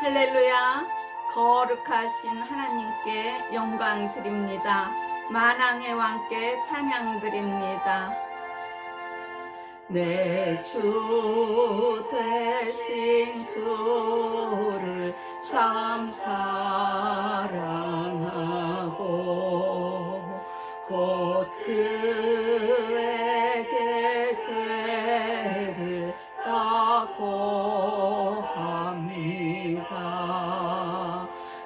할렐루야. 거룩하신 하나님께 영광 드립니다. 만왕의 왕께 찬양 드립니다. 내 주 되신 주를 참 사랑하고 곧 그에게 죄를 다고 합니다.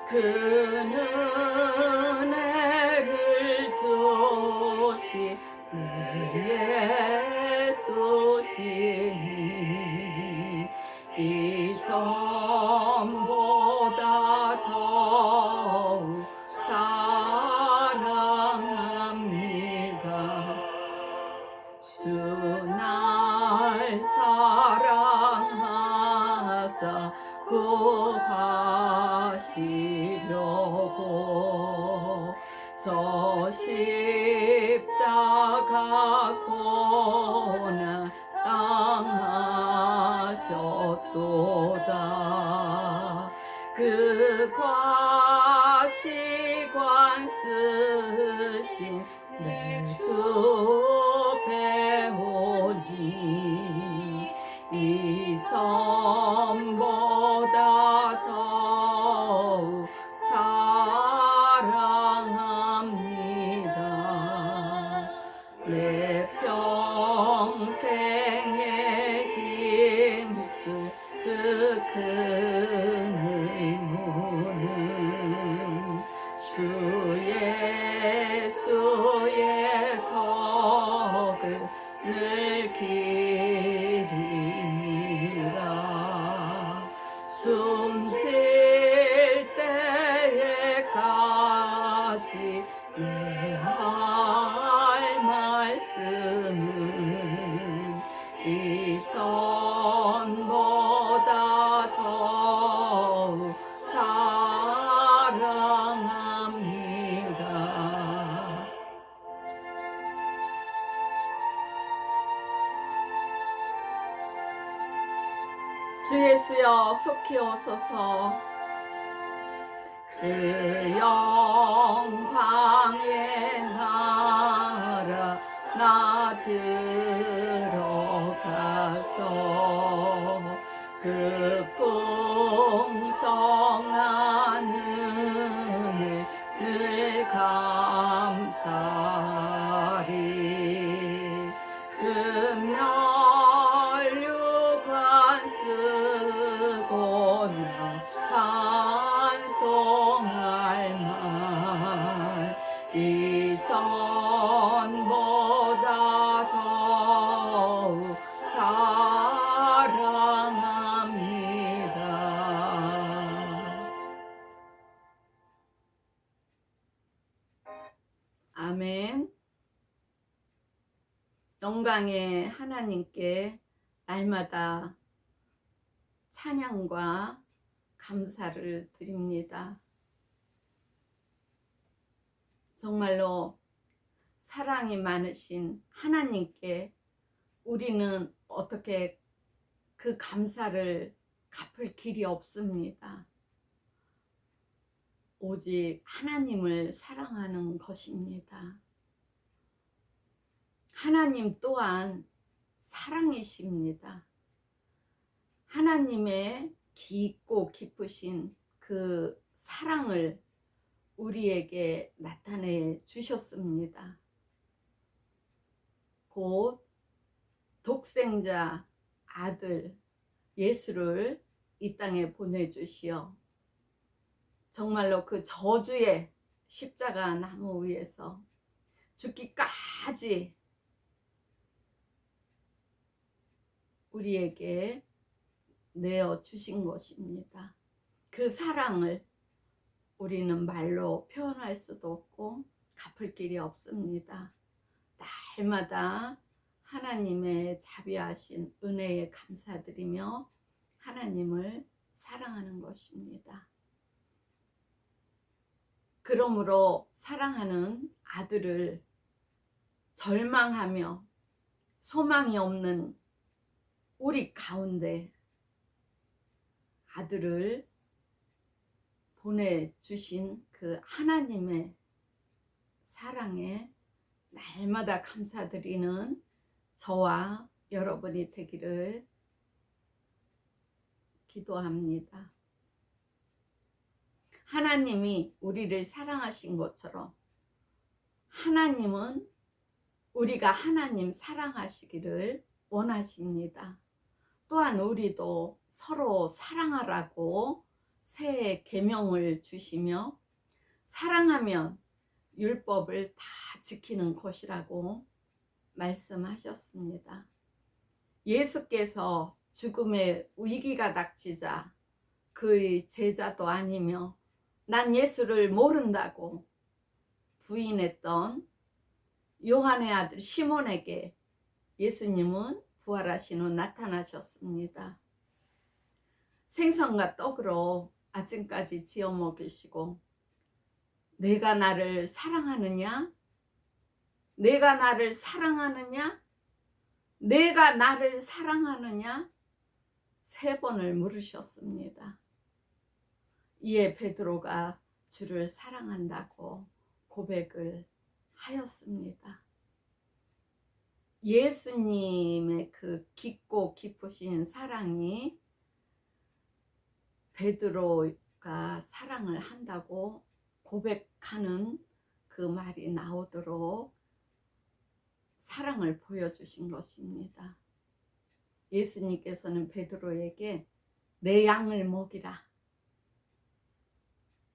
그는 은혜를 주시니 예수시니 이전보다 더욱 사랑합니다. 주 날 사랑하사 구하시려고 저 십자가 고난 당하셨도다. 그 과시관 쓰신 내 주 배우니 이전보다 더욱 사랑합니다. 내 평생에 힘쓸 그 큰 의무는 주 예수의 덕을 늘 기리라. 숨질 때에까지 내 할 말씀은 이전보다 더욱 사랑합니다. 주 예수여 속히 오소서. 그 영광의 나라 나 들어가서 그 풍성한 은혜 늘 감사리. 그 멸류관 쓰고 나 찬송할 만 이전보다 더욱 사랑합니다. 아멘. 영광의 하나님께 날마다 찬양과 감사를 드립니다. 정말로 사랑이 많으신 하나님께 우리는 어떻게 그 감사를 갚을 길이 없습니다. 오직 하나님을 사랑하는 것입니다. 하나님 또한 사랑이십니다. 하나님의 깊고 깊으신 그 사랑을 우리에게 나타내 주셨습니다. 곧 독생자 아들 예수를 이 땅에 보내주시어 정말로 그 저주의 십자가 나무 위에서 죽기까지 우리에게 내어 주신 것입니다. 그 사랑을 우리는 말로 표현할 수도 없고 갚을 길이 없습니다. 날마다 하나님의 자비하신 은혜에 감사드리며 하나님을 사랑하는 것입니다. 그러므로 사랑하는 아들을 절망하며 소망이 없는 우리 가운데 아들을 보내주신 그 하나님의 사랑에 날마다 감사드리는 저와 여러분이 되기를 기도합니다. 하나님이 우리를 사랑하신 것처럼 하나님은 우리가 하나님 사랑하시기를 원하십니다. 또한 우리도 서로 사랑하라고 새 계명을 주시며 사랑하면 율법을 다 지키는 것이라고 말씀하셨습니다. 예수께서 죽음의 위기가 닥치자 그의 제자도 아니며 난 예수를 모른다고 부인했던 요한의 아들 시몬에게 예수님은 부활하신 후 나타나셨습니다. 생선과 떡으로 아침까지 지어 먹이시고 내가 나를 사랑하느냐? 내가 나를 사랑하느냐? 내가 나를 사랑하느냐? 3번을 물으셨습니다. 이에 베드로가 주를 사랑한다고 고백을 하였습니다. 예수님의 그 깊고 깊으신 사랑이 베드로가 사랑을 한다고 고백하는 그 말이 나오도록 사랑을 보여주신 것입니다. 예수님께서는 베드로에게 내 양을 먹이라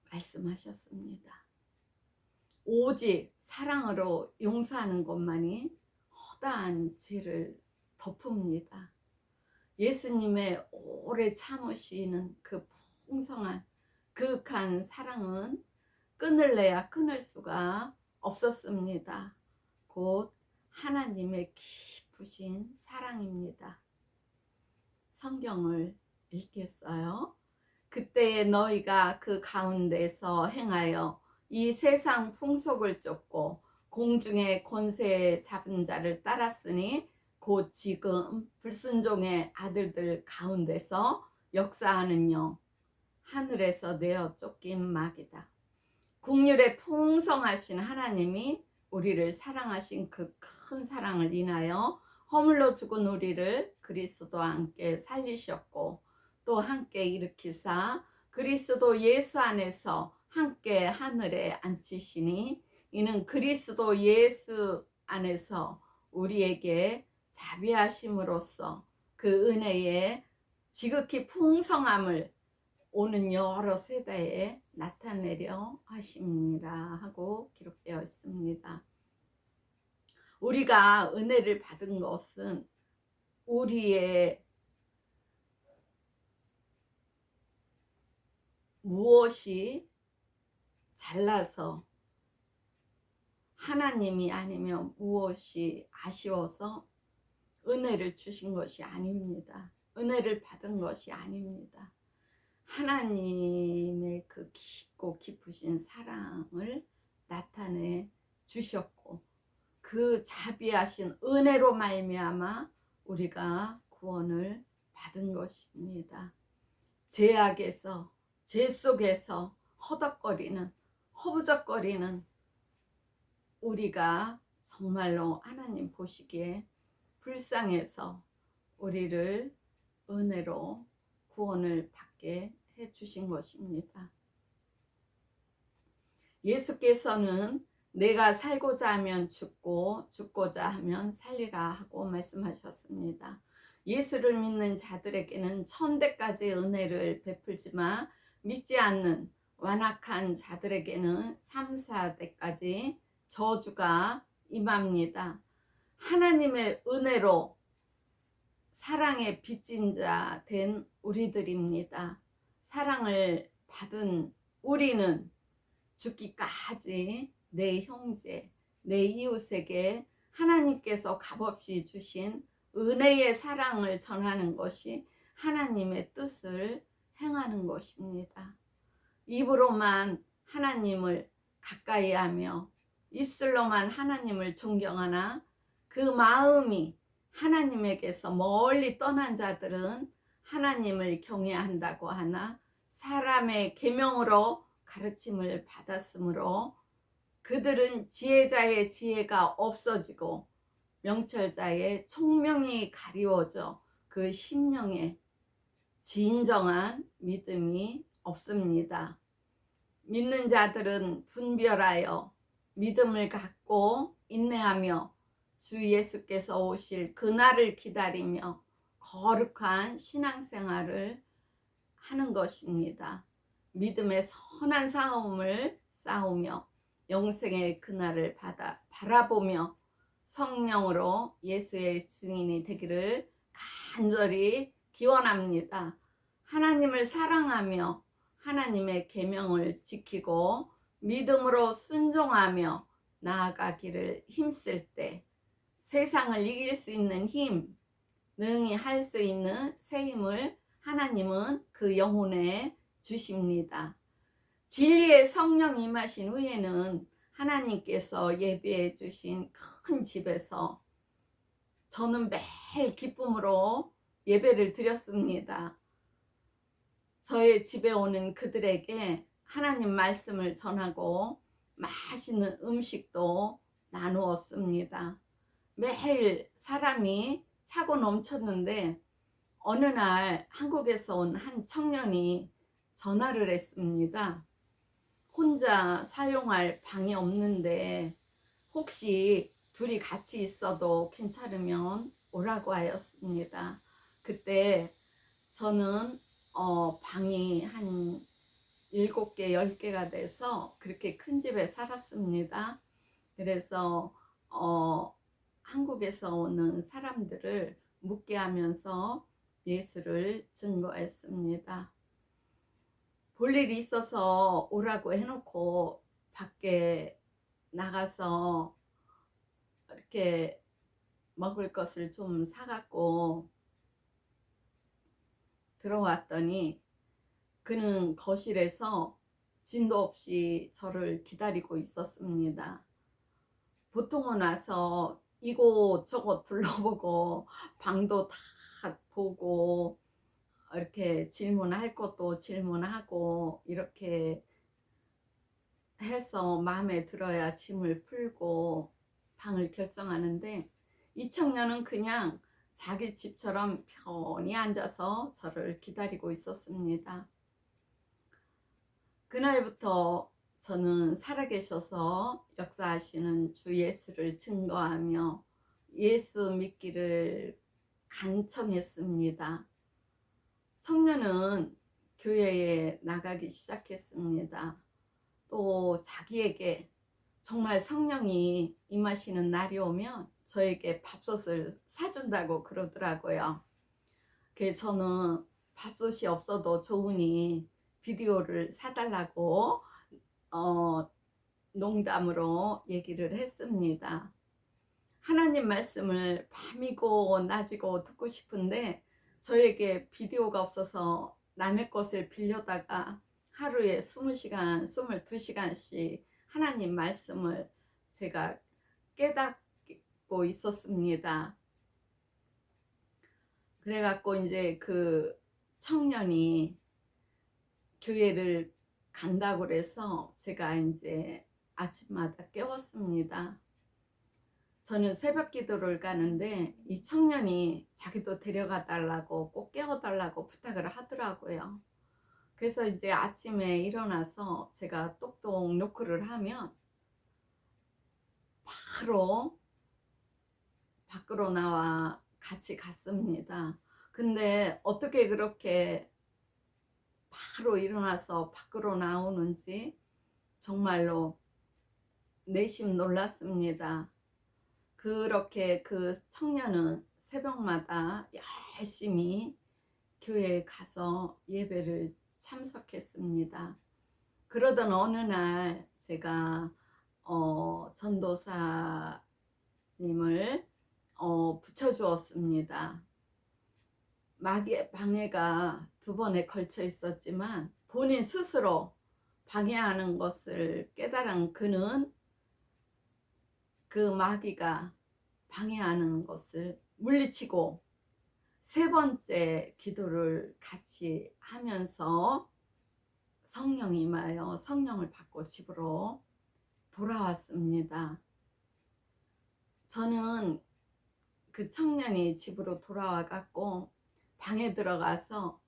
말씀하셨습니다. 오직 사랑으로 용서하는 것만이 허다한 죄를 덮습니다. 예수님의 오래 참으시는 그 풍성한 그윽한 사랑은 끊을래야 끊을 수가 없었습니다. 곧 하나님의 깊으신 사랑입니다. 성경을 읽겠어요. 그때에 너희가 그 가운데서 행하여 이 세상 풍속을 쫓고 공중의 권세 잡은 자를 따랐으니 곧 지금 불순종의 아들들 가운데서 역사하는 영 하늘에서 내어 쫓긴 막이다. 국률에 풍성하신 하나님이 우리를 사랑하신 그 큰 사랑을 인하여 허물로 죽은 우리를 그리스도와 함께 살리셨고 또 함께 일으키사 그리스도 예수 안에서 함께 하늘에 앉히시니 이는 그리스도 예수 안에서 우리에게 자비하심으로써 그 은혜의 지극히 풍성함을 오는 여러 세대에 나타내려 하십니다 하고 기록되어 있습니다. 우리가 은혜를 받은 것은 우리의 무엇이 잘나서 하나님이 아니면 무엇이 아쉬워서 은혜를 주신 것이 아닙니다. 은혜를 받은 것이 아닙니다. 하나님의 그 깊고 깊으신 사랑을 나타내 주셨고 그 자비하신 은혜로 말미암아 우리가 구원을 받은 것입니다. 죄악에서 죄 속에서 허덕거리는 허부적거리는 우리가 정말로 하나님 보시기에 불쌍해서 우리를 은혜로 구원을 받게 해 주신 것입니다. 예수께서는 내가 살고자 하면 죽고 죽고자 하면 살리라 하고 말씀하셨습니다. 예수를 믿는 자들에게는 천대까지 은혜를 베풀지만 믿지 않는 완악한 자들에게는 3, 4대까지 저주가 임합니다. 하나님의 은혜로 사랑의 빚진 자 된 우리들입니다. 사랑을 받은 우리는 죽기까지 내 형제, 내 이웃에게 하나님께서 값없이 주신 은혜의 사랑을 전하는 것이 하나님의 뜻을 행하는 것입니다. 입으로만 하나님을 가까이 하며 입술로만 하나님을 존경하나 그 마음이 하나님에게서 멀리 떠난 자들은 하나님을 경외한다고 하나 사람의 계명으로 가르침을 받았으므로 그들은 지혜자의 지혜가 없어지고 명철자의 총명이 가리워져 그 심령에 진정한 믿음이 없습니다. 믿는 자들은 분별하여 믿음을 갖고 인내하며 주 예수께서 오실 그날을 기다리며 거룩한 신앙생활을 하는 것입니다. 믿음의 선한 싸움을 싸우며 영생의 그날을 바라보며 성령으로 예수의 증인이 되기를 간절히 기원합니다. 하나님을 사랑하며 하나님의 계명을 지키고 믿음으로 순종하며 나아가기를 힘쓸 때 세상을 이길 수 있는 힘, 능히 할 수 있는 새 힘을 하나님은 그 영혼에 주십니다. 진리의 성령 임하신 후에는 하나님께서 예비해 주신 큰 집에서 저는 매일 기쁨으로 예배를 드렸습니다. 저의 집에 오는 그들에게 하나님 말씀을 전하고 맛있는 음식도 나누었습니다. 매일 사람이 차고 넘쳤는데 어느 날 한국에서 온 한 청년이 전화를 했습니다. 혼자 사용할 방이 없는데 혹시 둘이 같이 있어도 괜찮으면 오라고 하였습니다. 그때 저는 방이 한 7개, 10개가 돼서 그렇게 큰 집에 살았습니다. 그래서 한국에서 오는 사람들을 묵게 하면서 예수를 증거했습니다. 볼 일이 있어서 오라고 해놓고 밖에 나가서 이렇게 먹을 것을 좀 사갖고 들어왔더니 그는 거실에서 진도 없이 저를 기다리고 있었습니다. 보통은 와서 이곳저곳 둘러보고 방도 다 보고 이렇게 질문할 것도 질문하고 이렇게 해서 마음에 들어야 짐을 풀고 방을 결정하는데 이 청년은 그냥 자기 집처럼 편히 앉아서 저를 기다리고 있었습니다. 그날부터 저는 살아계셔서 역사하시는 주 예수를 증거하며 예수 믿기를 간청했습니다. 청년은 교회에 나가기 시작했습니다. 또 자기에게 정말 성령이 임하시는 날이 오면 저에게 밥솥을 사준다고 그러더라고요. 그래서 저는 밥솥이 없어도 좋으니 비디오를 사달라고 농담으로 얘기를 했습니다. 하나님 말씀을 밤이고 낮이고 듣고 싶은데 저에게 비디오가 없어서 남의 것을 빌려다가 하루에 20시간, 22시간씩 하나님 말씀을 제가 깨닫고 있었습니다. 그래갖고 이제 그 청년이 교회를 간다고 그래서 제가 이제 아침마다 깨웠습니다. 저는 새벽 기도를 가는데 이 청년이 자기도 데려가 달라고 꼭 깨워달라고 부탁을 하더라고요. 그래서 이제 아침에 일어나서 제가 똑똑 노크를 하면 바로 밖으로 나와 같이 갔습니다. 근데 어떻게 그렇게 바로 일어나서 밖으로 나오는지 정말로 내심 놀랐습니다. 그렇게 그 청년은 새벽마다 열심히 교회에 가서 예배를 참석했습니다. 그러던 어느 날 제가 전도사님을 붙여주었습니다. 방해가 2번에 걸쳐 있었지만 본인 스스로 방해하는 것을 깨달은 그는 그 마귀가 방해하는 것을 물리치고 3번째 기도를 같이 하면서 성령이 임하여 성령을 받고 집으로 돌아왔습니다. 저는 그 청년이 집으로 돌아와 갖고 방에 들어가서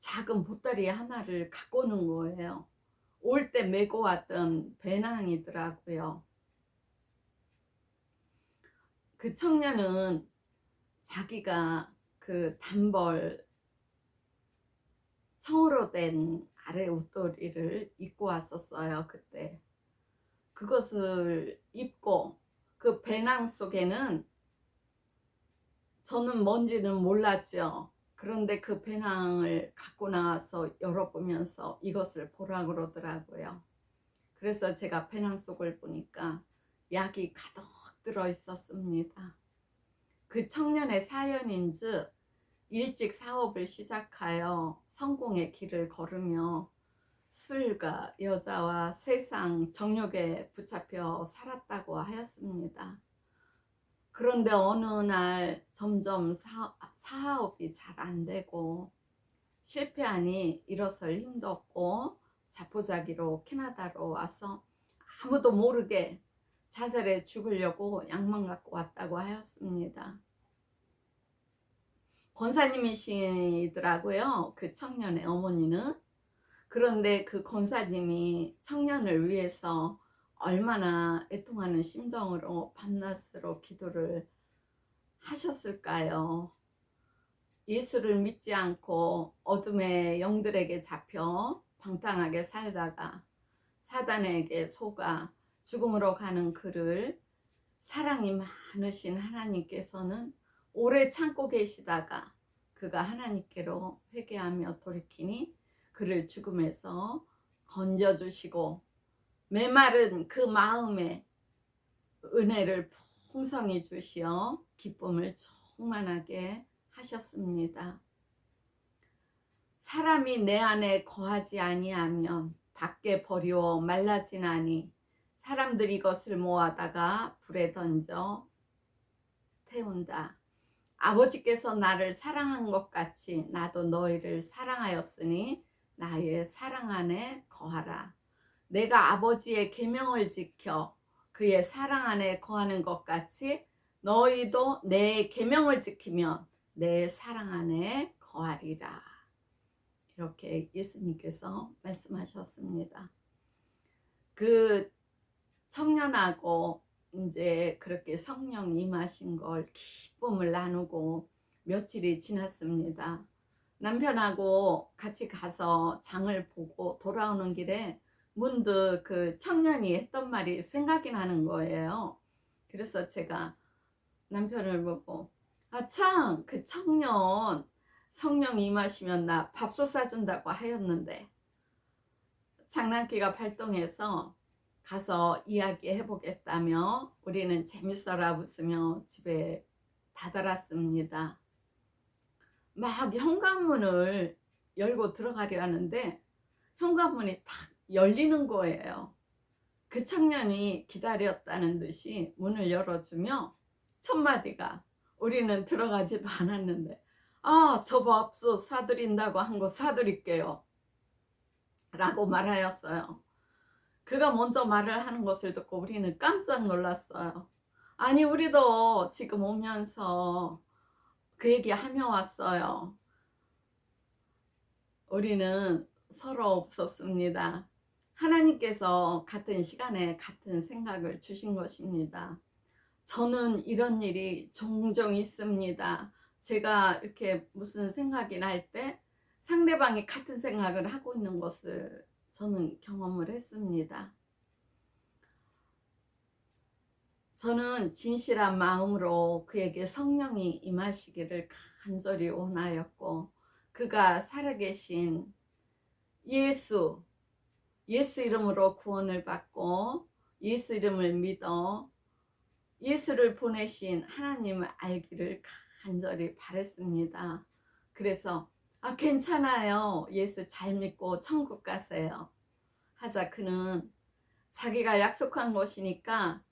작은 보따리 하나를 갖고 오는 거예요. 올 때 메고 왔던 배낭이더라고요. 그 청년은 자기가 그 단벌 청으로 된 아래 웃도리를 입고 왔었어요. 그때 그것을 입고 그 배낭 속에는 저는 뭔지는 몰랐죠. 그런데 그 배낭을 갖고 나와서 열어보면서 이것을 보라 그러더라고요. 그래서 제가 배낭 속을 보니까 약이 가득 들어 있었습니다. 그 청년의 사연인즉 일찍 사업을 시작하여 성공의 길을 걸으며 술과 여자와 세상 정욕에 붙잡혀 살았다고 하였습니다. 그런데 어느 날 점점 사업이 잘 안 되고 실패하니 일어설 힘도 없고 자포자기로 캐나다로 와서 아무도 모르게 자살해 죽으려고 약만 갖고 왔다고 하였습니다. 권사님이시더라고요. 그 청년의 어머니는. 그런데 그 권사님이 청년을 위해서 얼마나 애통하는 심정으로 밤낮으로 기도를 하셨을까요? 예수를 믿지 않고 어둠의 영들에게 잡혀 방탕하게 살다가 사단에게 속아 죽음으로 가는 그를 사랑이 많으신 하나님께서는 오래 참고 계시다가 그가 하나님께로 회개하며 돌이키니 그를 죽음에서 건져주시고 메마른 그 마음에 은혜를 풍성히 주시어 기쁨을 충만하게 하셨습니다. 사람이 내 안에 거하지 아니하면 밖에 버리워 말라지나니 사람들이 이것을 모아다가 불에 던져 태운다. 아버지께서 나를 사랑한 것 같이 나도 너희를 사랑하였으니 나의 사랑 안에 거하라. 내가 아버지의 계명을 지켜 그의 사랑 안에 거하는 것 같이 너희도 내 계명을 지키면 내 사랑 안에 거하리라. 이렇게 예수님께서 말씀하셨습니다. 그 청년하고 이제 그렇게 성령이 임하신 걸 기쁨을 나누고 며칠이 지났습니다. 남편하고 같이 가서 장을 보고 돌아오는 길에 문득 그 청년이 했던 말이 생각이 나는 거예요. 그래서 제가 남편을 보고 참 그 청년 성령 임하시면 나 밥솥 사준다고 하였는데 장난기가 발동해서 가서 이야기해 보겠다며 우리는 재밌어라 웃으며 집에 다다랐습니다. 막 현관문을 열고 들어가려 하는데 현관문이 탁 열리는 거예요. 그 청년이 기다렸다는 듯이 문을 열어주며 첫 마디가 우리는 들어가지도 않았는데 저 밥솥 사드린다고 한 거 사드릴게요 라고 말하였어요. 그가 먼저 말을 하는 것을 듣고 우리는 깜짝 놀랐어요. 아니 우리도 지금 오면서 그 얘기 하며 왔어요. 우리는 서로 없었습니다. 하나님께서 같은 시간에 같은 생각을 주신 것입니다. 저는 이런 일이 종종 있습니다. 제가 이렇게 무슨 생각이 날 때 상대방이 같은 생각을 하고 있는 것을 저는 경험을 했습니다. 저는 진실한 마음으로 그에게 성령이 임하시기를 간절히 원하였고 그가 살아계신 예수 이름으로 구원을 받고 예수 이름을 믿어 예수를 보내신 하나님을 알기를 간절히 바랬습니다. 그래서 괜찮아요. 예수 잘 믿고 천국 가세요. 하자 그는 자기가 약속한 것이니까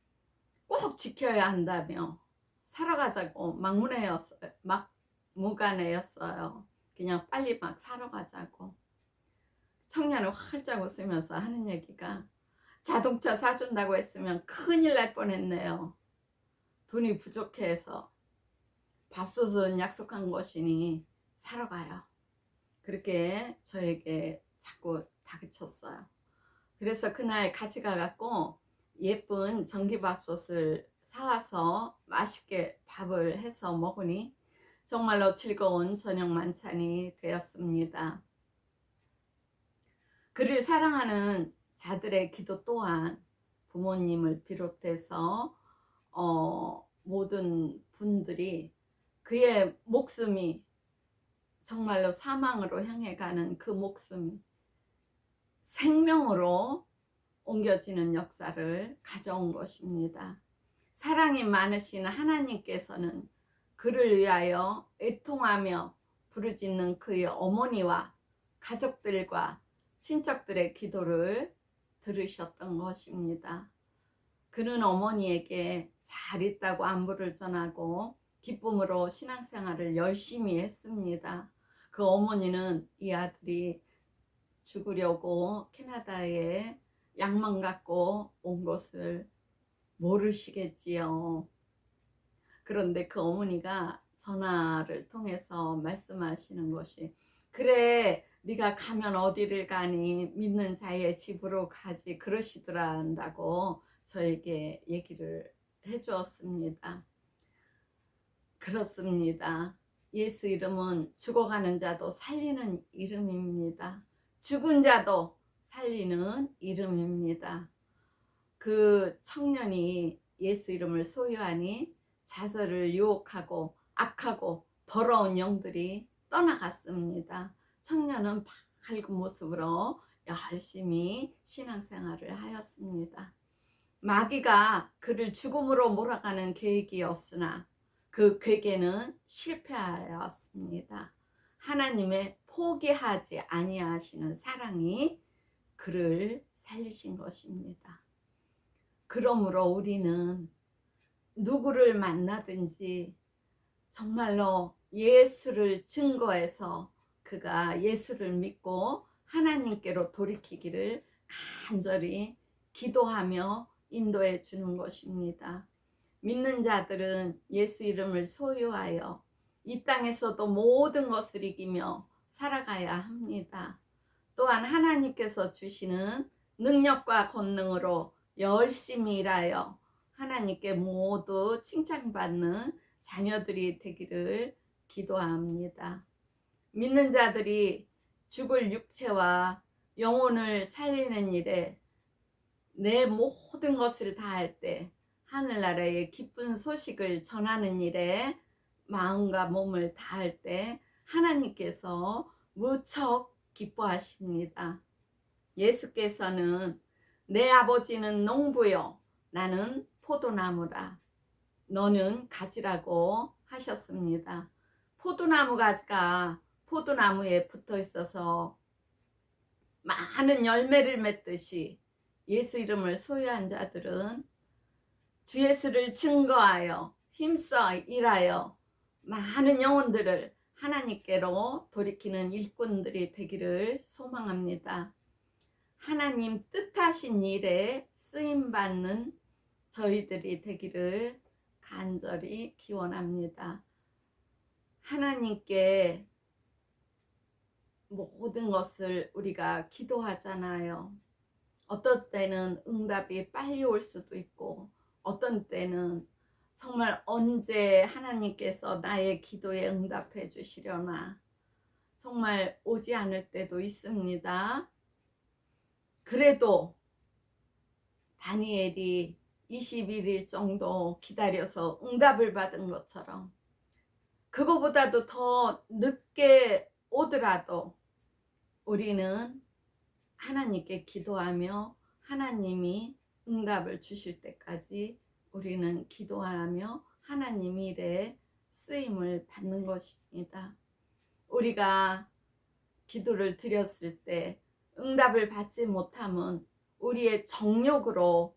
꼭 지켜야 한다며 살아가자고 막무가내였어요. 그냥 빨리 막 살아가자고. 청년은 활짝 웃으면서 하는 얘기가, 자동차 사준다고 했으면 큰일 날 뻔했네요. 돈이 부족해서 밥솥은 약속한 것이니 사러 가요. 그렇게 저에게 자꾸 다그쳤어요. 그래서 그날 같이 가갖고 예쁜 전기밥솥을 사와서 맛있게 밥을 해서 먹으니 정말로 즐거운 저녁 만찬이 되었습니다. 그를 사랑하는 자들의 기도 또한 부모님을 비롯해서 모든 분들이 그의 목숨이 정말로 사망으로 향해 가는 그 목숨이 생명으로 옮겨지는 역사를 가져온 것입니다. 사랑이 많으신 하나님께서는 그를 위하여 애통하며 부르짖는 그의 어머니와 가족들과 친척들의 기도를 들으셨던 것입니다. 그는 어머니에게 잘 있다고 안부를 전하고 기쁨으로 신앙생활을 열심히 했습니다. 그 어머니는 이 아들이 죽으려고 캐나다에 약만 갖고 온 것을 모르시겠지요. 그런데 그 어머니가 전화를 통해서 말씀하시는 것이, 그래 네가 가면 어디를 가니, 믿는 자의 집으로 가지, 그러시더라 한다고 저에게 얘기를 해주었습니다. 그렇습니다. 예수 이름은 죽어가는 자도 살리는 이름입니다. 죽은 자도 살리는 이름입니다. 그 청년이 예수 이름을 소유하니 자살을 유혹하고 악하고 더러운 영들이 떠나갔습니다. 청년은 밝은 모습으로 열심히 신앙생활을 하였습니다. 마귀가 그를 죽음으로 몰아가는 계획이었으나 그 계획에는 실패하였습니다. 하나님의 포기하지 아니하시는 사랑이 그를 살리신 것입니다. 그러므로 우리는 누구를 만나든지 정말로 예수를 증거해서 그가 예수를 믿고 하나님께로 돌이키기를 간절히 기도하며 인도해 주는 것입니다. 믿는 자들은 예수 이름을 소유하여 이 땅에서도 모든 것을 이기며 살아가야 합니다. 또한 하나님께서 주시는 능력과 권능으로 열심히 일하여 하나님께 모두 칭찬받는 자녀들이 되기를 기도합니다. 믿는 자들이 죽을 육체와 영혼을 살리는 일에 내 모든 것을 다할 때 하늘나라의 기쁜 소식을 전하는 일에 마음과 몸을 다할 때 하나님께서 무척 기뻐하십니다. 예수께서는 내 아버지는 농부요 나는 포도나무라, 너는 가지라고 하셨습니다. 포도나무 가지가 포도나무에 붙어 있어서 많은 열매를 맺듯이 예수 이름을 소유한 자들은 주 예수를 증거하여 힘써 일하여 많은 영혼들을 하나님께로 돌이키는 일꾼들이 되기를 소망합니다. 하나님 뜻하신 일에 쓰임받는 저희들이 되기를 간절히 기원합니다. 하나님께 모든 것을 우리가 기도하잖아요. 어떤 때는 응답이 빨리 올 수도 있고 어떤 때는 정말 언제 하나님께서 나의 기도에 응답해 주시려나 정말 오지 않을 때도 있습니다. 그래도 다니엘이 21일 정도 기다려서 응답을 받은 것처럼 그거보다도 더 늦게 오더라도 우리는 하나님께 기도하며 하나님이 응답을 주실 때까지 우리는 기도하며 하나님 일에 쓰임을 받는 것입니다. 우리가 기도를 드렸을 때 응답을 받지 못함은 우리의 정욕으로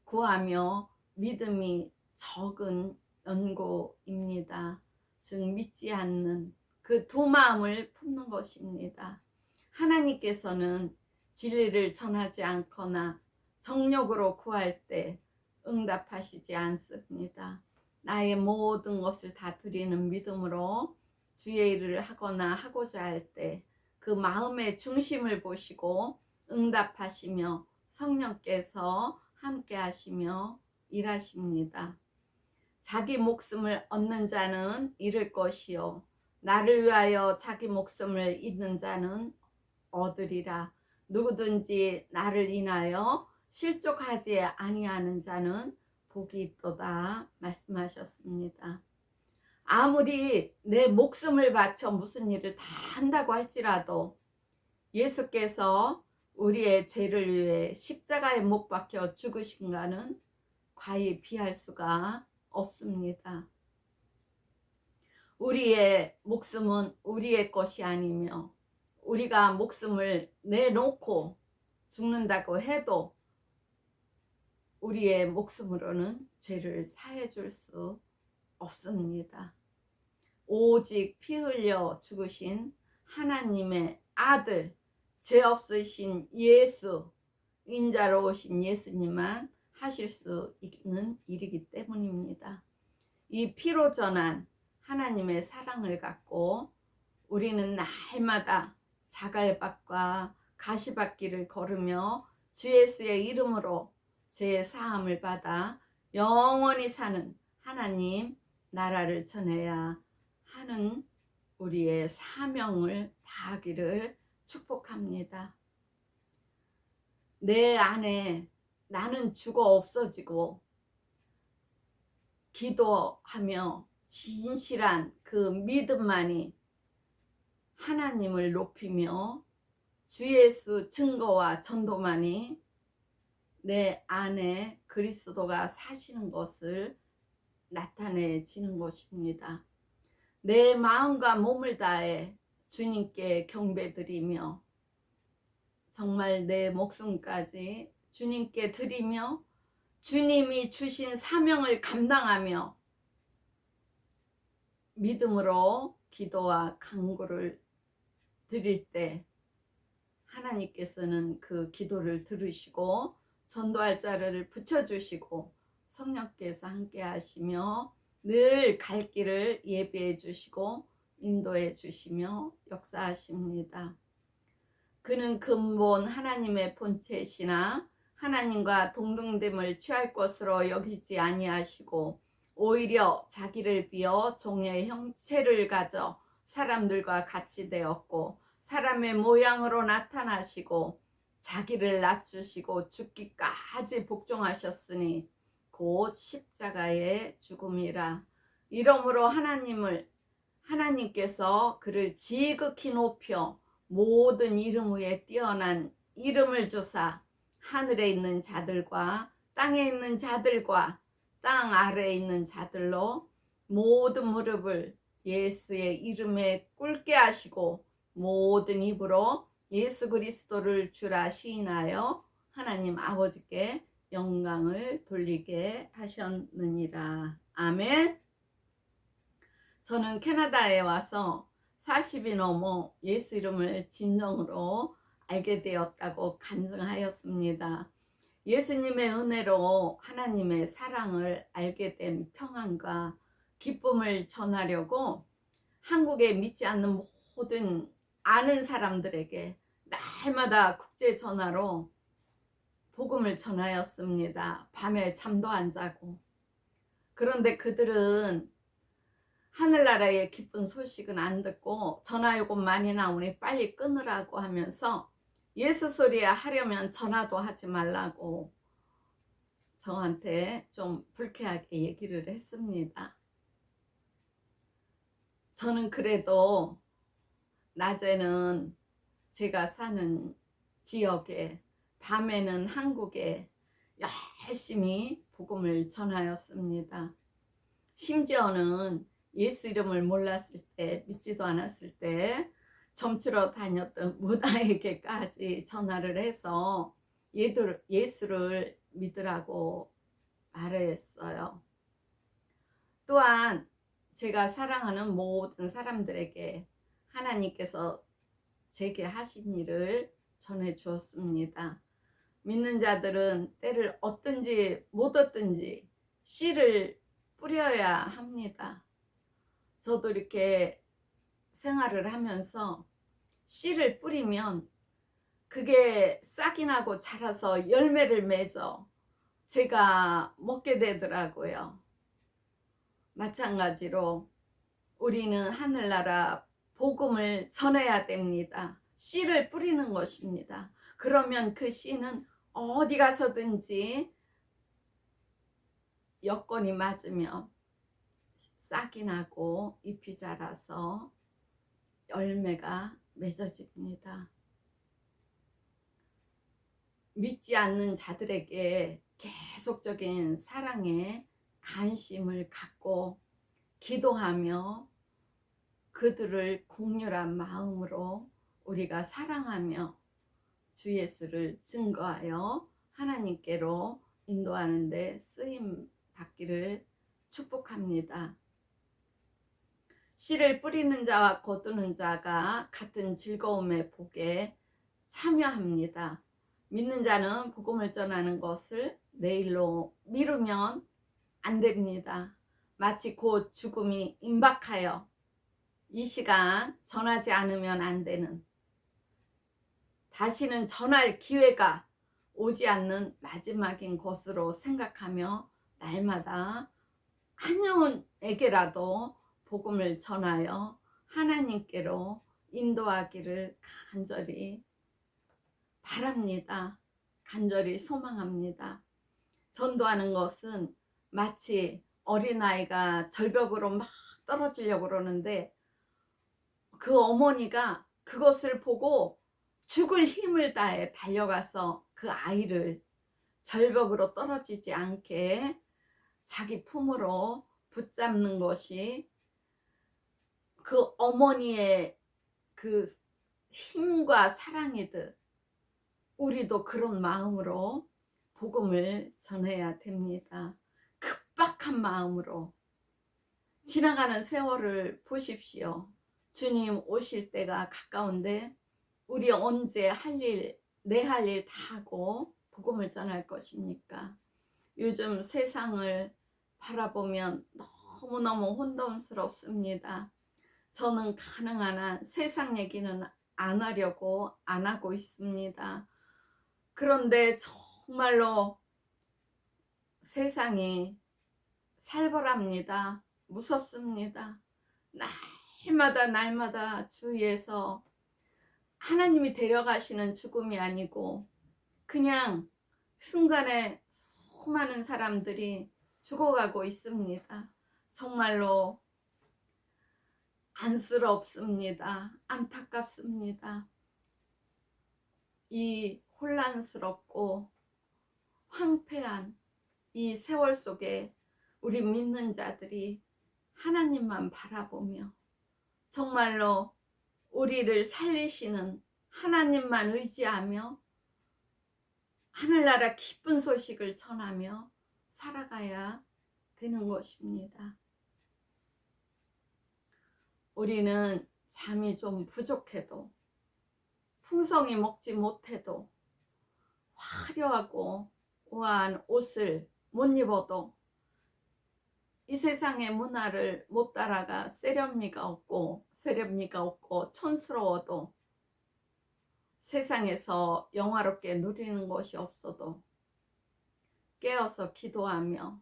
구하며 믿음이 적은 연고입니다. 즉 믿지 않는 그 두 마음을 품는 것입니다. 하나님께서는 진리를 전하지 않거나 정욕으로 구할 때 응답하시지 않습니다. 나의 모든 것을 다 드리는 믿음으로 주의 일을 하거나 하고자 할 때 그 마음의 중심을 보시고 응답하시며 성령께서 함께 하시며 일하십니다. 자기 목숨을 얻는 자는 잃을 것이요 나를 위하여 자기 목숨을 잃는 자는 얻으리라. 누구든지 나를 인하여 실족하지 아니하는 자는 복이 있도다 말씀하셨습니다. 아무리 내 목숨을 바쳐 무슨 일을 다 한다고 할지라도 예수께서 우리의 죄를 위해 십자가에 못 박혀 죽으신가는 과히 비할 수가 없습니다. 우리의 목숨은 우리의 것이 아니며 우리가 목숨을 내놓고 죽는다고 해도 우리의 목숨으로는 죄를 사해 줄 수 없습니다. 오직 피 흘려 죽으신 하나님의 아들, 죄 없으신 예수, 인자로 오신 예수님만 하실 수 있는 일이기 때문입니다. 이 피로 전한 하나님의 사랑을 갖고 우리는 날마다 자갈밭과 가시밭길을 걸으며 주 예수의 이름으로 죄의 사함을 받아 영원히 사는 하나님 나라를 전해야 하는 우리의 사명을 다하기를 축복합니다. 내 안에 나는 죽어 없어지고 기도하며 진실한 그 믿음만이 하나님을 높이며 주 예수 증거와 전도만이 내 안에 그리스도가 사시는 것을 나타내지는 것입니다. 내 마음과 몸을 다해 주님께 경배드리며 정말 내 목숨까지 주님께 드리며 주님이 주신 사명을 감당하며 믿음으로 기도와 간구를 드릴 때 하나님께서는 그 기도를 들으시고 전도할 자를 붙여주시고 성령께서 함께 하시며 늘 갈 길을 예비해 주시고 인도해 주시며 역사하십니다. 그는 근본 하나님의 본체시나 하나님과 동등됨을 취할 것으로 여기지 아니하시고 오히려 자기를 비어 종의 형체를 가져 사람들과 같이 되었고 사람의 모양으로 나타나시고 자기를 낮추시고 죽기까지 복종하셨으니 곧 십자가의 죽음이라. 이러므로 하나님께서 그를 지극히 높여 모든 이름 위에 뛰어난 이름을 주사 하늘에 있는 자들과 땅에 있는 자들과 땅 아래에 있는 자들로 모든 무릎을 예수의 이름에 꿇게 하시고 모든 입으로 예수 그리스도를 주라 시인하여 하나님 아버지께 영광을 돌리게 하셨느니라. 아멘. 저는 캐나다에 와서 40이 넘어 예수 이름을 진정으로 알게 되었다고 간증하였습니다. 예수님의 은혜로 하나님의 사랑을 알게 된 평안과 기쁨을 전하려고 한국에 믿지 않는 모든 아는 사람들에게 날마다 국제 전화로 복음을 전하였습니다. 밤에 잠도 안 자고. 그런데 그들은 하늘나라의 기쁜 소식은 안 듣고 전화 요금 많이 나오니 빨리 끊으라고 하면서 예수 소리 하려면 전화도 하지 말라고 저한테 좀 불쾌하게 얘기를 했습니다. 저는 그래도 낮에는 제가 사는 지역에 밤에는 한국에 열심히 복음을 전하였습니다. 심지어는 예수 이름을 몰랐을 때 믿지도 않았을 때 점치러 다녔던 무당에게까지 전화를 해서 예수를 믿으라고 말했어요. 또한 제가 사랑하는 모든 사람들에게 하나님께서 제게 하신 일을 전해 주었습니다. 믿는 자들은 때를 얻든지 못 얻든지 씨를 뿌려야 합니다. 저도 이렇게 생활을 하면서 씨를 뿌리면 그게 싹이 나고 자라서 열매를 맺어 제가 먹게 되더라고요. 마찬가지로 우리는 하늘나라 복음을 전해야 됩니다. 씨를 뿌리는 것입니다. 그러면 그 씨는 어디 가서든지 여건이 맞으면 싹이 나고 잎이 자라서 열매가 맺어집니다. 믿지 않는 자들에게 계속적인 사랑에 관심을 갖고 기도하며 그들을 공렬한 마음으로 우리가 사랑하며 주 예수를 증거하여 하나님께로 인도하는 데 쓰임 받기를 축복합니다. 씨를 뿌리는 자와 거두는 자가 같은 즐거움의 복에 참여합니다. 믿는 자는 복음을 전하는 것을 내일로 미루면 안 됩니다. 마치 곧 죽음이 임박하여 이 시간 전하지 않으면 안 되는, 다시는 전할 기회가 오지 않는 마지막인 것으로 생각하며 날마다 한 영혼에게라도 복음을 전하여 하나님께로 인도하기를 간절히 바랍니다. 간절히 소망합니다. 전도하는 것은 마치 어린아이가 절벽으로 막 떨어지려고 그러는데 그 어머니가 그것을 보고 죽을 힘을 다해 달려가서 그 아이를 절벽으로 떨어지지 않게 자기 품으로 붙잡는 것이 그 어머니의 그 힘과 사랑이듯 우리도 그런 마음으로 복음을 전해야 됩니다. 급박한 마음으로. 지나가는 세월을 보십시오. 주님 오실 때가 가까운데 우리 언제 내 할 일 다 하고 복음을 전할 것입니까? 요즘 세상을 바라보면 너무너무 혼돈스럽습니다. 저는 가능한 한 세상 얘기는 안 하려고 안 하고 있습니다. 그런데 정말로 세상이 살벌합니다. 무섭습니다. 날마다 주위에서 하나님이 데려가시는 죽음이 아니고 그냥 순간에 수많은 사람들이 죽어가고 있습니다. 정말로 안쓰럽습니다. 안타깝습니다. 이 혼란스럽고 황폐한 이 세월 속에 우리 믿는 자들이 하나님만 바라보며 정말로 우리를 살리시는 하나님만 의지하며 하늘나라 기쁜 소식을 전하며 살아가야 되는 것입니다. 우리는 잠이 좀 부족해도 풍성히 먹지 못해도 화려하고 우아한 옷을 못 입어도 이 세상의 문화를 못 따라가 세련미가 없고 촌스러워도 세상에서 영화롭게 누리는 것이 없어도 깨어서 기도하며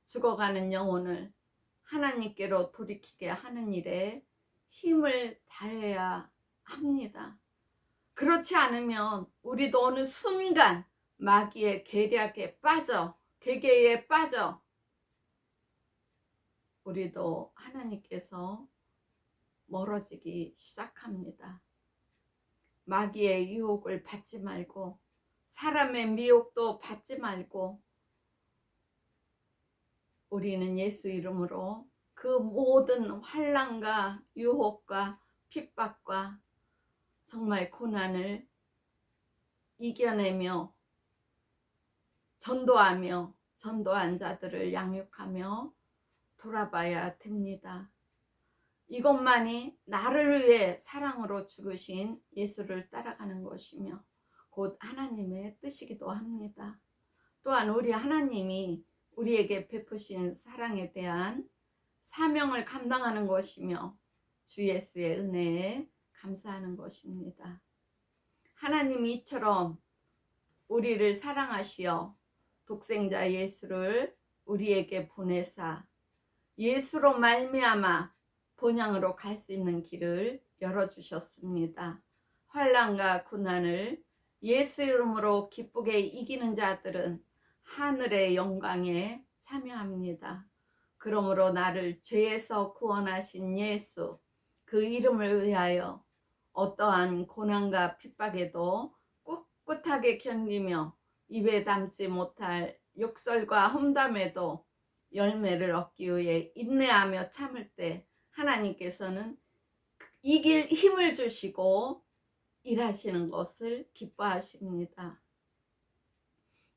죽어가는 영혼을 하나님께로 돌이키게 하는 일에 힘을 다해야 합니다. 그렇지 않으면 우리도 어느 순간 마귀의 계략에 빠져, 괴계에 빠져 우리도 하나님께서 멀어지기 시작합니다. 마귀의 유혹을 받지 말고 사람의 미혹도 받지 말고 우리는 예수 이름으로 그 모든 환난과 유혹과 핍박과 정말 고난을 이겨내며 전도하며 전도한 자들을 양육하며 돌아봐야 됩니다. 이것만이 나를 위해 사랑으로 죽으신 예수를 따라가는 것이며 곧 하나님의 뜻이기도 합니다. 또한 우리 하나님이 우리에게 베푸신 사랑에 대한 사명을 감당하는 것이며 주 예수의 은혜에 감사하는 것입니다. 하나님이 이처럼 우리를 사랑하시어 독생자 예수를 우리에게 보내사 예수로 말미암아 본향으로 갈 수 있는 길을 열어주셨습니다. 환난과 고난을 예수 이름으로 기쁘게 이기는 자들은 하늘의 영광에 참여합니다. 그러므로 나를 죄에서 구원하신 예수, 그 이름을 위하여 어떠한 고난과 핍박에도 꿋꿋하게 견디며 입에 담지 못할 욕설과 험담에도 열매를 얻기 위해 인내하며 참을 때 하나님께서는 이길 힘을 주시고 일하시는 것을 기뻐하십니다.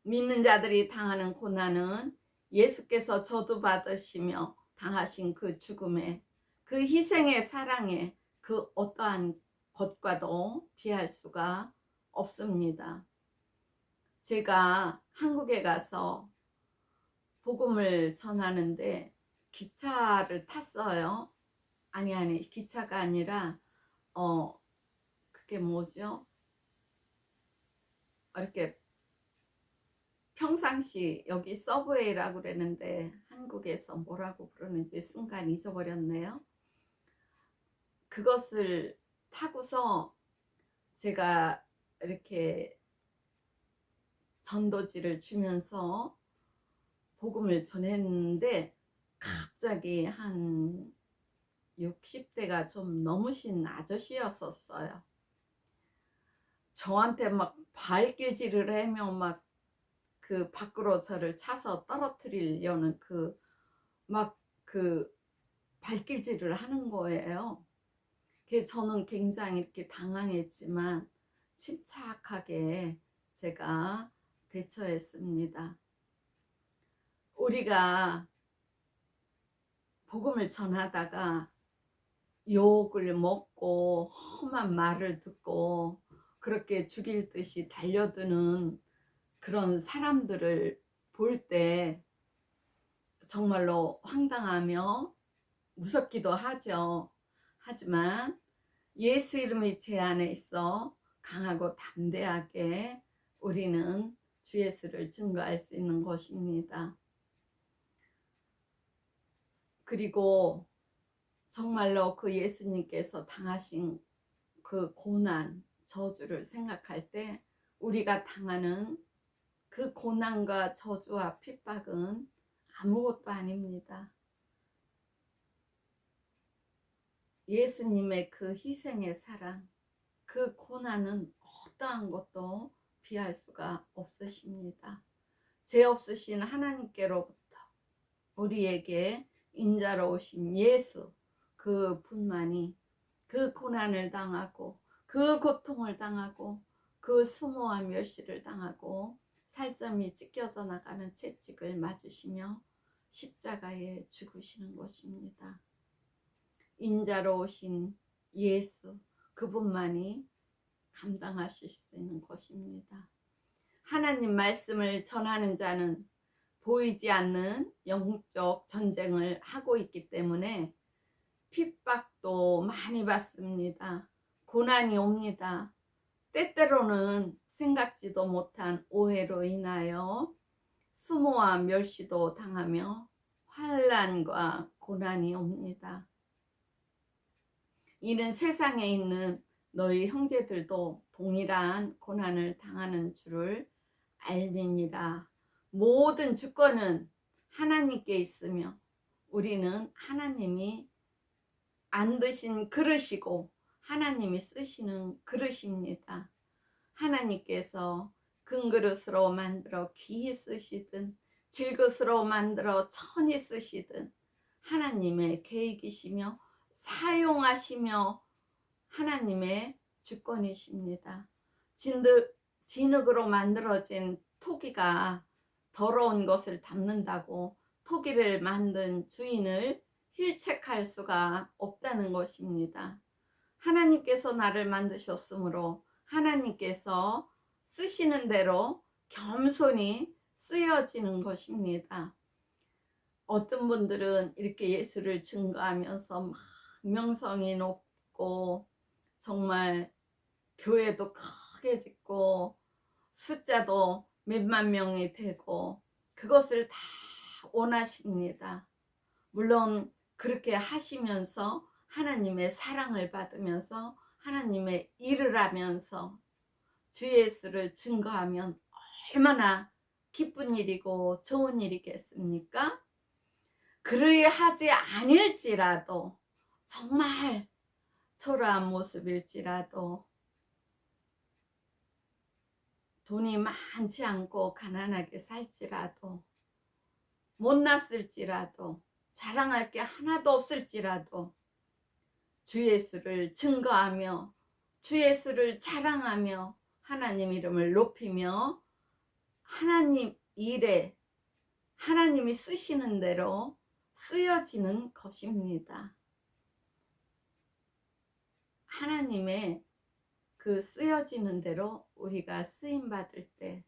믿는 자들이 당하는 고난은 예수께서 저주 받으시며 당하신 그 죽음에 그 희생의 사랑에 그 어떠한 것과도 비할 수가 없습니다. 제가 한국에 가서 복음을 전하는데 기차를 탔어요. 아니 기차가 아니라 그게 뭐죠? 이렇게 평상시 여기 서브웨이라고 그랬는데 한국에서 뭐라고 부르는지 순간 잊어버렸네요. 그것을 타고서 제가 이렇게 전도지를 주면서 복음을 전했는데 갑자기 한 60대가 좀 넘으신 아저씨였었어요. 저한테 막 발길질을 하며 막 그 밖으로 저를 차서 떨어뜨리려는 그 발길질을 하는 거예요. 저는 굉장히 이렇게 당황했지만 침착하게 제가 대처했습니다. 우리가 복음을 전하다가 욕을 먹고 험한 말을 듣고 그렇게 죽일 듯이 달려드는 그런 사람들을 볼 때 정말로 황당하며 무섭기도 하죠. 하지만 예수 이름이 제 안에 있어 강하고 담대하게 우리는 주 예수를 증거할 수 있는 것입니다. 그리고 정말로 그 예수님께서 당하신 그 고난, 저주를 생각할 때 우리가 당하는 그 고난과 저주와 핍박은 아무것도 아닙니다. 예수님의 그 희생의 사랑, 그 고난은 어떠한 것도 비할 수가 없으십니다. 죄 없으신 하나님께로부터 우리에게 인자로 오신 예수, 그 분만이 그 고난을 당하고 그 고통을 당하고 그 수모와 멸시를 당하고 살점이 찢겨져 나가는 채찍을 맞으시며 십자가에 죽으시는 것입니다. 인자로 오신 예수, 그분만이 감당하실 수 있는 것입니다. 하나님 말씀을 전하는 자는 보이지 않는 영적 전쟁을 하고 있기 때문에 핍박도 많이 받습니다. 고난이 옵니다. 때때로는 생각지도 못한 오해로 인하여 수모와 멸시도 당하며 환난과 고난이 옵니다. 이는 세상에 있는 너희 형제들도 동일한 고난을 당하는 줄을 알미니라. 모든 주권은 하나님께 있으며 우리는 하나님이 안 드신 그릇이고 하나님이 쓰시는 그릇입니다. 하나님께서 금그릇으로 만들어 귀히 쓰시든 질그릇으로 만들어 천히 쓰시든 하나님의 계획이시며 사용하시며 하나님의 주권이십니다. 진흙으로 만들어진 토기가 더러운 것을 담는다고 토기를 만든 주인을 힐책할 수가 없다는 것입니다. 하나님께서 나를 만드셨으므로 하나님께서 쓰시는 대로 겸손히 쓰여지는 것입니다. 어떤 분들은 이렇게 예수를 증거하면서 막 명성이 높고 정말 교회도 크게 짓고 숫자도 몇만 명이 되고 그것을 다 원하십니다. 물론 그렇게 하시면서 하나님의 사랑을 받으면서 하나님의 일을 하면서 주 예수를 증거하면 얼마나 기쁜 일이고 좋은 일이겠습니까? 그러하지 아닐지라도 정말 초라한 모습일지라도 돈이 많지 않고 가난하게 살지라도 못났을지라도 자랑할 게 하나도 없을지라도 주 예수를 증거하며 주 예수를 자랑하며 하나님 이름을 높이며 하나님 일에 하나님이 쓰시는 대로 쓰여지는 것입니다. 하나님의 그 쓰여지는 대로 우리가 쓰임 받을 때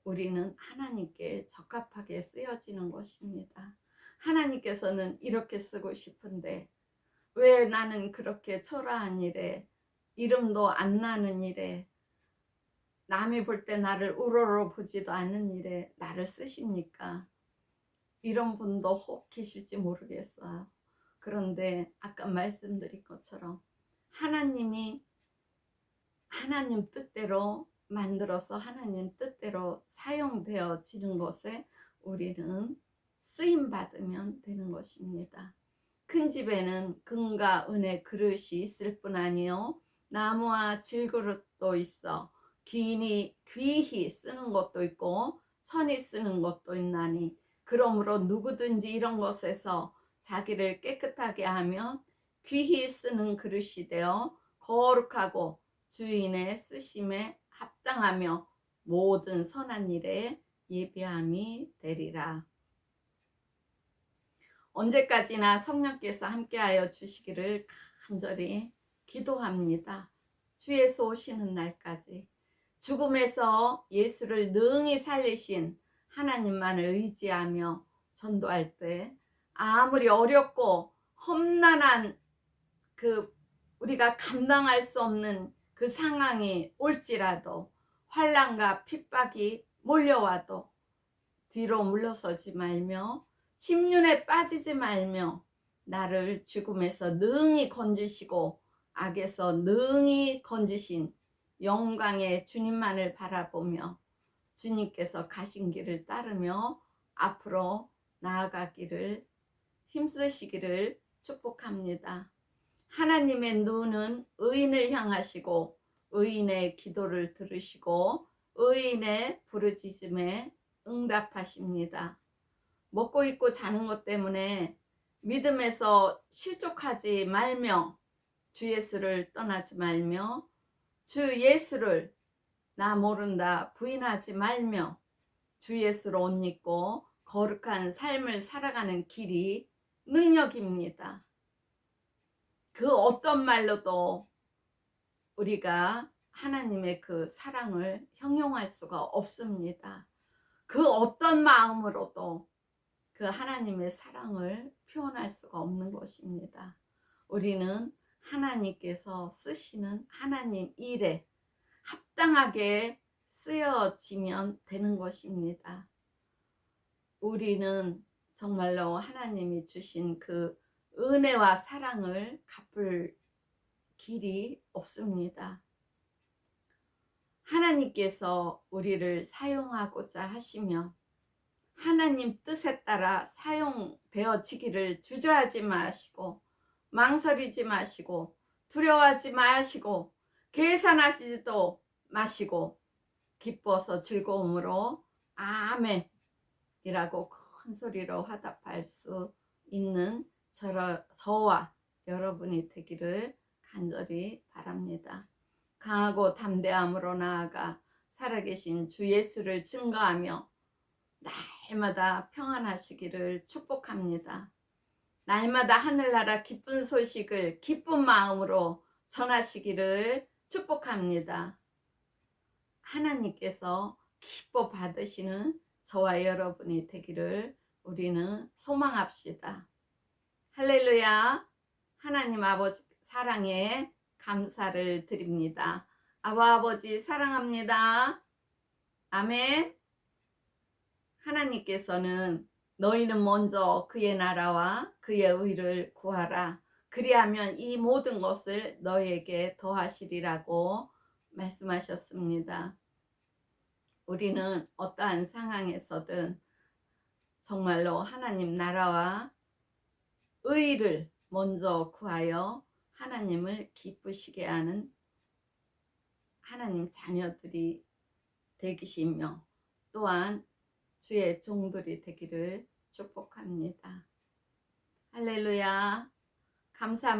우리는 하나님께 적합하게 쓰여지는 것입니다. 하나님께서는 이렇게 쓰고 싶은데 왜 나는 그렇게 초라한 일에 이름도 안 나는 일에 남이 볼 때 나를 우러러 보지도 않는 일에 나를 쓰십니까? 이런 분도 혹 계실지 모르겠어요. 그런데 아까 말씀드린 것처럼 하나님이 하나님 뜻대로 만들어서 하나님 뜻대로 사용되어지는 것에 우리는 쓰임 받으면 되는 것입니다. 큰 집에는 금과 은의 그릇이 있을 뿐 아니요 나무와 질그릇도 있어 귀히 쓰는 것도 있고 선히 쓰는 것도 있나니 그러므로 누구든지 이런 것에서 자기를 깨끗하게 하면 귀히 쓰는 그릇이 되어 거룩하고 주인의 쓰심에 합당하며 모든 선한 일에 예비함이 되리라. 언제까지나 성령께서 함께하여 주시기를 간절히 기도합니다. 주 예수 오시는 날까지 죽음에서 예수를 능히 살리신 하나님만을 의지하며 전도할 때 아무리 어렵고 험난한 그 우리가 감당할 수 없는 그 상황이 올지라도 환난과 핍박이 몰려와도 뒤로 물러서지 말며 침륜에 빠지지 말며 나를 죽음에서 능히 건지시고 악에서 능히 건지신 영광의 주님만을 바라보며 주님께서 가신 길을 따르며 앞으로 나아가기를 힘쓰시기를 축복합니다. 하나님의 눈은 의인을 향하시고 의인의 기도를 들으시고 의인의 부르짖음에 응답하십니다. 먹고 입고 자는 것 때문에 믿음에서 실족하지 말며 주 예수를 떠나지 말며 주 예수를 나 모른다 부인하지 말며 주 예수로 옷 입고 거룩한 삶을 살아가는 길이 능력입니다. 그 어떤 말로도 우리가 하나님의 그 사랑을 형용할 수가 없습니다. 그 어떤 마음으로도 그 하나님의 사랑을 표현할 수가 없는 것입니다. 우리는 하나님께서 쓰시는 하나님 일에 합당하게 쓰여지면 되는 것입니다. 우리는 정말로 하나님이 주신 그 은혜와 사랑을 갚을 길이 없습니다. 하나님께서 우리를 사용하고자 하시며 하나님 뜻에 따라 사용되어지기를 주저하지 마시고 망설이지 마시고 두려워하지 마시고 계산하지도 마시고 기뻐서 즐거움으로 아멘 이라고 큰 소리로 화답할 수 있는 저와 여러분이 되기를 간절히 바랍니다. 강하고 담대함으로 나아가 살아계신 주 예수를 증거하며 날마다 평안하시기를 축복합니다. 날마다 하늘나라 기쁜 소식을 기쁜 마음으로 전하시기를 축복합니다. 하나님께서 기뻐 받으시는 저와 여러분이 되기를 우리는 소망합시다. 할렐루야. 하나님 아버지 사랑에 감사를 드립니다. 아버지 사랑합니다. 아멘. 하나님께서는 너희는 먼저 그의 나라와 그의 의를 구하라. 그리하면 이 모든 것을 너희에게 더하시리라고 말씀하셨습니다. 우리는 어떠한 상황에서든 정말로 하나님 나라와 의를 먼저 구하여 하나님을 기쁘시게 하는 하나님 자녀들이 되시며 또한 주의 종들이 되기를 축복합니다. 할렐루야. 감사합니다.